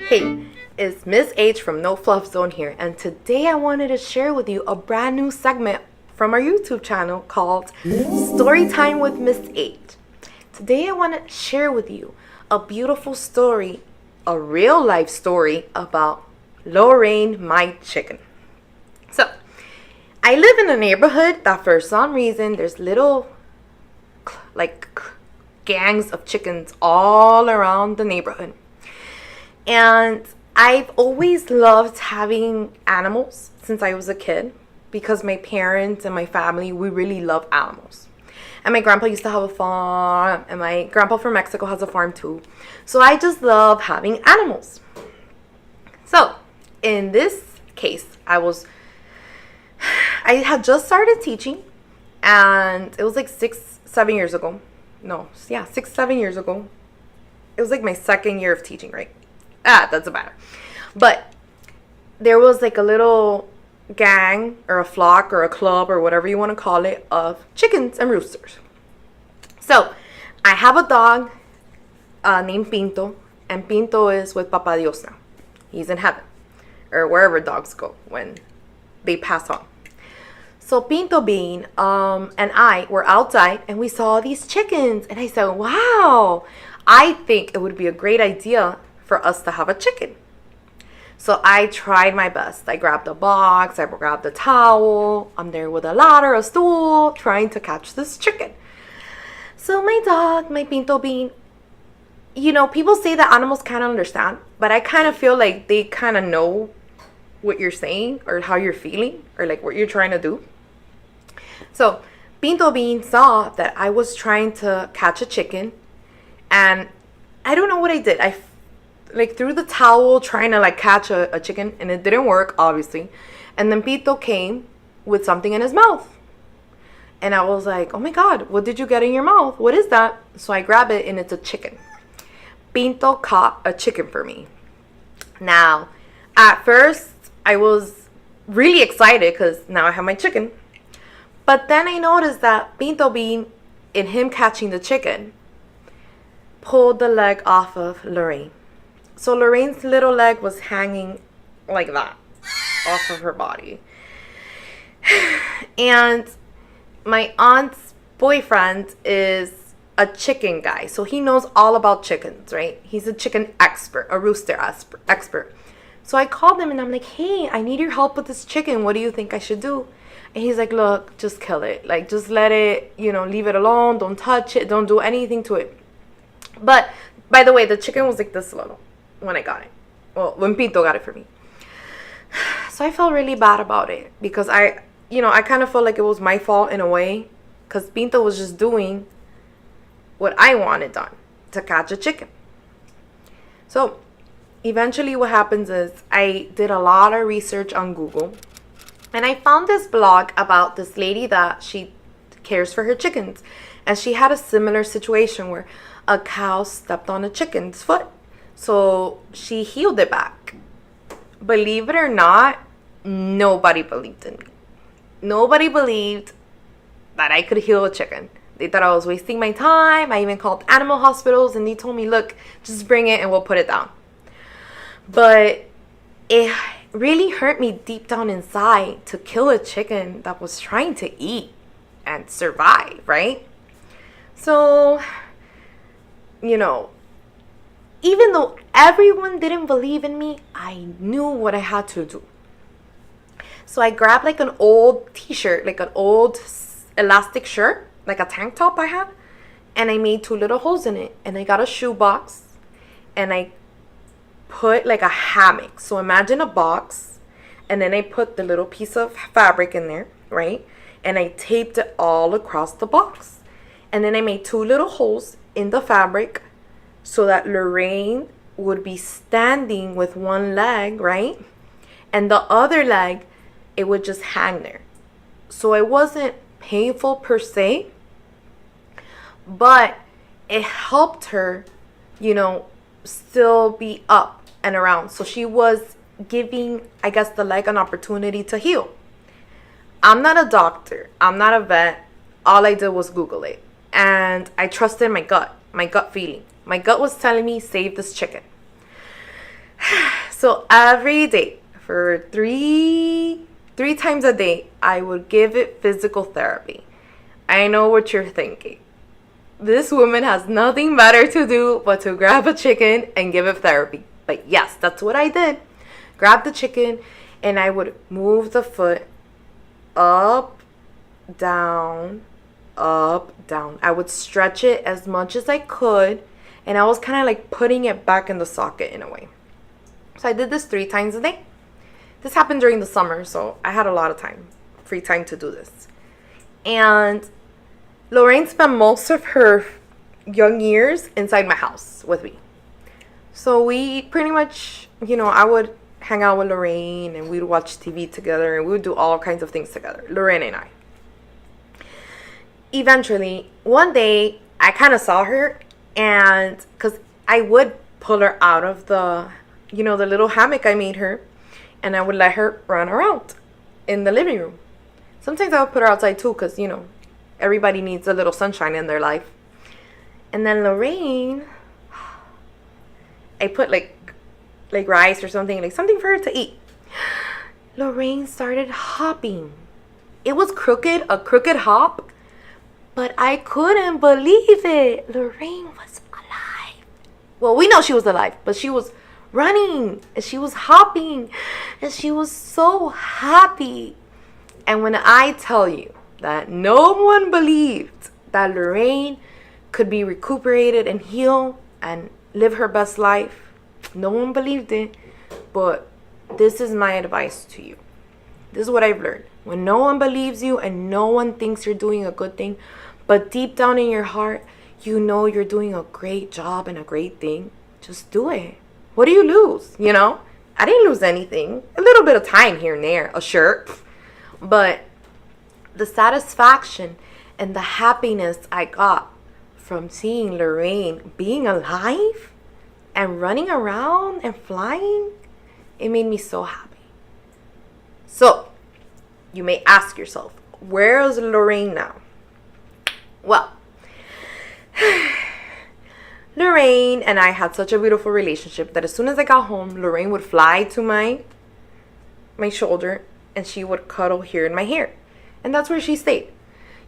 Hey, it's Ms.H from No Fluff Zone here, and today I wanted to share with you a brand new segment from our YouTube channel called Storytime with Ms.H. Today I want to share with you a beautiful story, a real life story about Lorraine, my chicken. So, I live in a neighborhood that for some reason there's little gangs of chickens all around the neighborhood. And I've always loved having animals since I was a kid because my parents and my family, we really love animals. And my grandpa used to have a farm, and my grandpa from Mexico has a farm too. So I just love having animals. So in this case, I had just started teaching, and it was like 6-7 years ago. 6-7 years ago. It was like my second year of teaching, right? Doesn't matter. But there was like a little gang or a flock or a club or whatever you want to call it of chickens and roosters. So I have a dog named Pinto, and Pinto is with Papa Dios now. He's in heaven, or wherever dogs go when they pass on. So Pinto Bean and I were outside, and we saw these chickens, and I said, wow, I think it would be a great idea for us to have a chicken. So I tried my best. I grabbed a box, I grabbed a towel, I'm there with a ladder, a stool, trying to catch this chicken. So my dog, my Pinto Bean, people say that animals can't understand, but I kind of feel like they kind of know what you're saying or how you're feeling or like what you're trying to do. So Pinto Bean saw that I was trying to catch a chicken, and I don't know what I did. I threw the towel trying to catch a chicken, and it didn't work, obviously. And then Pinto came with something in his mouth, and I was like, oh my god, what did you get in your mouth? What is that? So I grab it, and it's a chicken. Pinto caught a chicken for me. Now, at first I was really excited because now I have my chicken. But then I noticed that Pinto Bean, in him catching the chicken, pulled the leg off of Lorraine. So Lorraine's little leg was hanging like that off of her body. And my aunt's boyfriend is a chicken guy, so he knows all about chickens, right? He's a chicken expert, a rooster expert. So I called him and I'm like, hey, I need your help with this chicken. What do you think I should do? And he's like, look, just kill it. Just let it, leave it alone. Don't touch it. Don't do anything to it. But, by the way, the chicken was like this little when I got it. Well, when Pinto got it for me. So I felt really bad about it because I kind of felt like it was my fault in a way because Pinto was just doing what I wanted done, to catch a chicken. So eventually what happens is I did a lot of research on Google, and I found this blog about this lady that she cares for her chickens, and she had a similar situation where a cow stepped on a chicken's foot. So she healed it back. Believe it or not, nobody believed in me. Nobody believed that I could heal a chicken. They thought I was wasting my time. I even called animal hospitals, and they told me, look, just bring it and we'll put it down. But it really hurt me deep down inside to kill a chicken that was trying to eat and survive, right? So, even though everyone didn't believe in me, I knew what I had to do. So I grabbed an old t-shirt, an old elastic shirt, like a tank top I had, and I made 2 little holes in it. And I got a shoebox, and I put a hammock. So imagine a box, and then I put the little piece of fabric in there, right? And I taped it all across the box. And then I made 2 little holes in the fabric so that Lorraine would be standing with one leg, right? And the other leg, it would just hang there. So it wasn't painful per se, but it helped her, still be up and around. So she was giving, I guess, the leg an opportunity to heal. I'm not a doctor. I'm not a vet. All I did was Google it. And I trusted my gut feeling. My gut was telling me, save this chicken. So every day for three times a day, I would give it physical therapy. I know what you're thinking. This woman has nothing better to do but to grab a chicken and give it therapy. But yes, that's what I did. Grab the chicken and I would move the foot up, down, up, down. I would stretch it as much as I could, and I was kind of like putting it back in the socket in a way. So I did this 3 times a day. This happened during the summer, so I had a lot of time, free time to do this. And Lorraine spent most of her young years inside my house with me. So we pretty much, I would hang out with Lorraine and we'd watch TV together and we would do all kinds of things together, Lorraine and I. Eventually, one day, I kind of saw her, and because I would pull her out of the little hammock I made her, and I would let her run around in the living room. Sometimes I would put her outside too, because, everybody needs a little sunshine in their life. And then Lorraine, I put like rice or something, like something for her to eat. Lorraine started hopping. It was a crooked hop, but I couldn't believe it. Lorraine was alive. Well, we know she was alive, but she was running and she was hopping and she was so happy. And when I tell you that no one believed that Lorraine could be recuperated and heal and live her best life, no one believed it. But this is my advice to you. This is what I've learned. When no one believes you and no one thinks you're doing a good thing, but deep down in your heart, you know you're doing a great job and a great thing, just do it. What do you lose? I didn't lose anything. A little bit of time here and there, a shirt. But the satisfaction and the happiness I got from seeing Lorraine being alive and running around and flying, it made me so happy. So, you may ask yourself, where is Lorraine now? Well, Lorraine and I had such a beautiful relationship that as soon as I got home, Lorraine would fly to my shoulder and she would cuddle here in my hair. And that's where she stayed.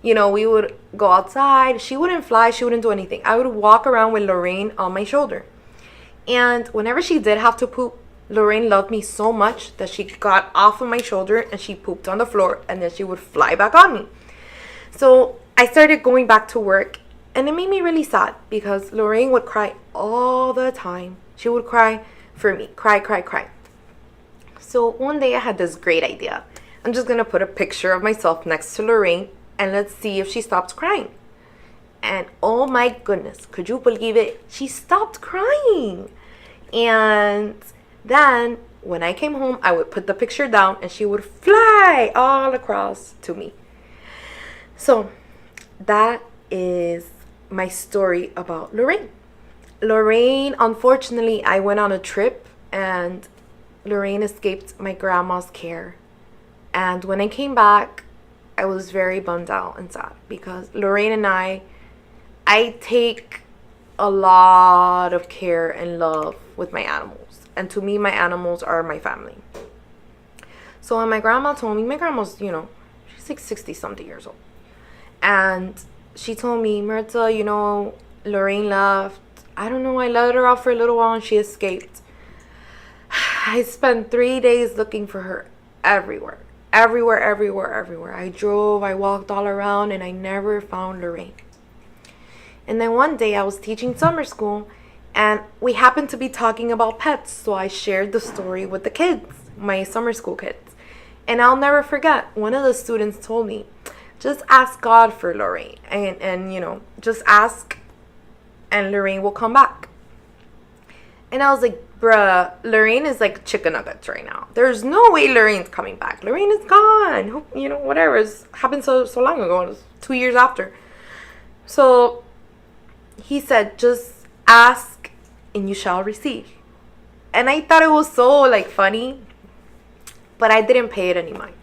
We would go outside. She wouldn't fly. She wouldn't do anything. I would walk around with Lorraine on my shoulder. And whenever she did have to poop, Lorraine loved me so much that she got off of my shoulder and she pooped on the floor and then she would fly back on me. So I started going back to work and it made me really sad because Lorraine would cry all the time. She would cry for me. Cry. So one day I had this great idea. I'm just going to put a picture of myself next to Lorraine and let's see if she stops crying. And oh my goodness, could you believe it? She stopped crying. And then when I came home, I would put the picture down and she would fly all across to me. So that is my story about Lorraine. Lorraine, unfortunately, I went on a trip and Lorraine escaped my grandma's care. And when I came back, I was very bummed out and sad because Lorraine and I take a lot of care and love with my animals. And to me, my animals are my family. So when my grandma told me, my grandma's, she's like 60 something years old. And she told me, Mirza, Lorraine left. I don't know, I let her out for a little while and she escaped. I spent 3 days looking for her everywhere. I drove, I walked all around and I never found Lorraine. And then one day I was teaching summer school and we happened to be talking about pets. So I shared the story with the kids, my summer school kids. And I'll never forget, one of the students told me, just ask God for Lorraine and just ask and Lorraine will come back. And I was like, bruh, Lorraine is like chicken nuggets right now. There's no way Lorraine's coming back. Lorraine is gone. Whatever. It's happened so long ago. It was 2 years after. So he said, just ask and you shall receive. And I thought it was so funny, but I didn't pay it any mind.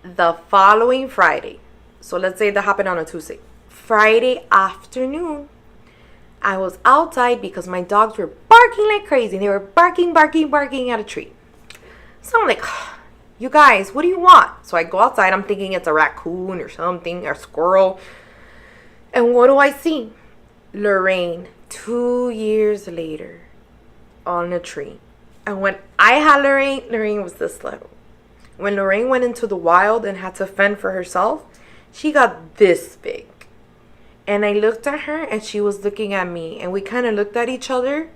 The following Friday, so let's say that happened on a Tuesday. Friday afternoon, I was outside because my dogs were barking like crazy. They were barking, barking, barking at a tree. So I'm like, you guys, what do you want? So I go outside. I'm thinking it's a raccoon or something, or a squirrel. And what do I see? Lorraine, 2 years later, on a tree. And when I had Lorraine, Lorraine was this little. When Lorraine went into the wild and had to fend for herself, she got this big. And I looked at her and she was looking at me. And we kind of looked at each other.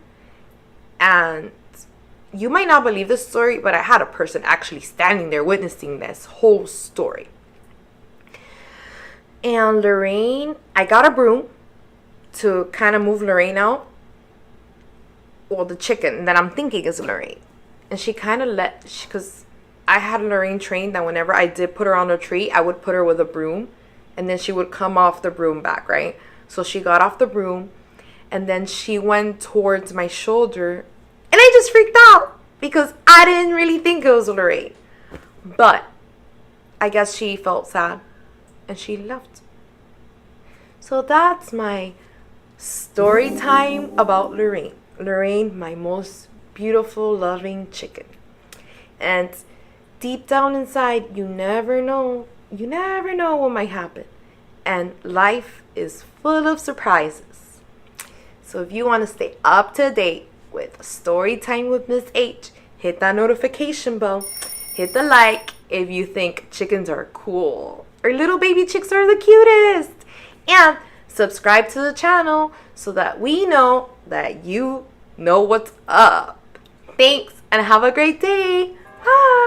And you might not believe this story, but I had a person actually standing there witnessing this whole story. And Lorraine, I got a broom to kind of move Lorraine out. Well, the chicken that I'm thinking is Lorraine. And she kind of because I had Lorraine trained that whenever I did put her on a tree, I would put her with a broom. And then she would come off the broom back, right? So she got off the broom. And then she went towards my shoulder. And I just freaked out because I didn't really think it was Lorraine. But I guess she felt sad. And she left. So that's my story time about Lorraine. Lorraine, my most beautiful, loving chicken. And deep down inside, you never know. You never know what might happen. And life is full of surprises. So if you want to stay up to date with Story Time with Ms. H, hit that notification bell. Hit the like if you think chickens are cool. Or little baby chicks are the cutest. And subscribe to the channel so that we know that you know what's up. Thanks and have a great day. Bye.